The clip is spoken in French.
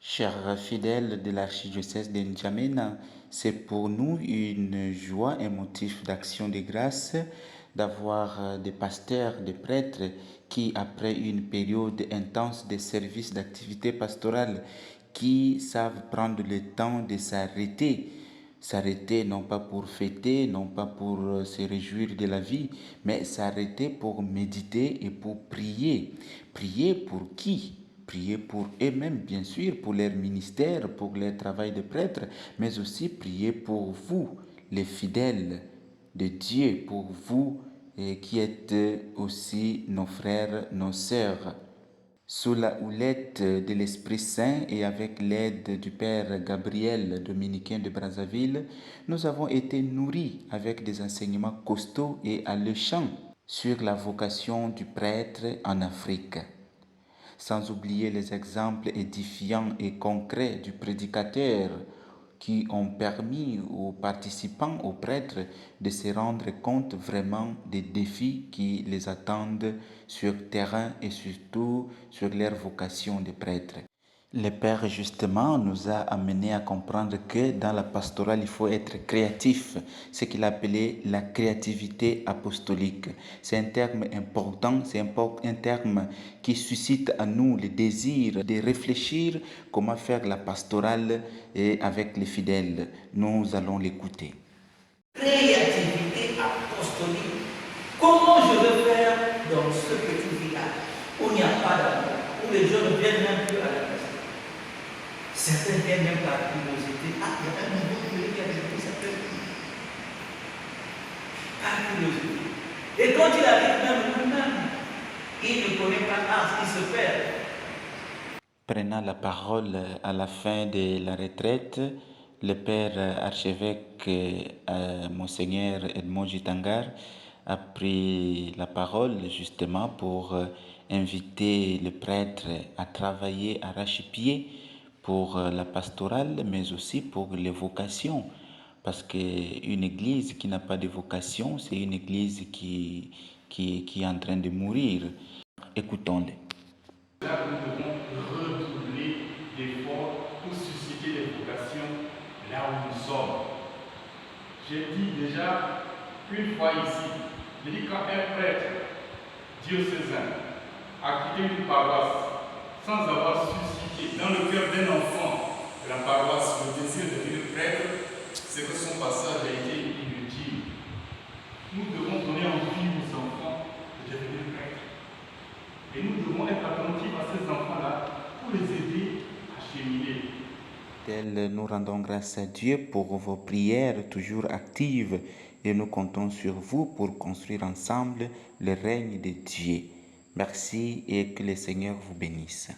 Chers fidèles de l'archidiocèse de N'Djamena, c'est pour nous une joie, un motif d'action de grâce d'avoir des pasteurs, des prêtres qui, après une période intense de service d'activité pastorale, qui savent prendre le temps de s'arrêter non pas pour fêter, non pas pour se réjouir de la vie, mais s'arrêter pour méditer et pour prier. Prier pour qui? Prier pour eux-mêmes, bien sûr, pour leur ministère, pour leur travail de prêtre, mais aussi prier pour vous, les fidèles de Dieu, pour vous qui êtes aussi nos frères, nos sœurs. Sous la houlette de l'Esprit Saint et avec l'aide du Père Gabriel, dominicain de Brazzaville, nous avons été nourris avec des enseignements costauds et alléchants sur la vocation du prêtre en Afrique, sans oublier les exemples édifiants et concrets du prédicateur qui ont permis aux participants, aux prêtres, de se rendre compte vraiment des défis qui les attendent sur terrain et surtout sur leur vocation de prêtre. Le Père, justement, nous a amené à comprendre que dans la pastorale, il faut être créatif, ce qu'il appelait la créativité apostolique. C'est un terme important, c'est un terme qui suscite à nous le désir de réfléchir comment faire la pastorale avec les fidèles. Nous allons l'écouter. Créativité apostolique. Comment je vais faire dans ce petit village où il n'y a pas d'amour, où les gens ne viennent même plus à la messe? Certains viennent même par curiosité. Ah, il y a un nouveau curé qui a développé cette personne. Par curiosité. Et quand il arrive même, il ne connaît pas ce qui se perd. Prenant la parole à la fin de la retraite, le père archevêque Monseigneur Edmond Jitangar a pris la parole justement pour inviter le prêtre à travailler arrache-pied pour la pastorale, mais aussi pour les vocations. Parce qu'une église qui n'a pas de vocation, c'est une église qui est en train de mourir. Écoutons-les. Là, nous devons redoubler d'efforts pour susciter les vocations là où nous sommes. J'ai dit déjà une fois ici, j'ai dit quand un prêtre diocésain a quitté une paroisse sans avoir suscité dans le cœur d'un enfant de la paroisse le désir de devenir prêtre, c'est que son passage a été inutile. Nous devons donner envie aux enfants de devenir prêtres. Et nous devons être attentifs à ces enfants-là pour les aider à cheminer. Nous rendons grâce à Dieu pour vos prières toujours actives et nous comptons sur vous pour construire ensemble le règne de Dieu. Merci et que le Seigneur vous bénisse.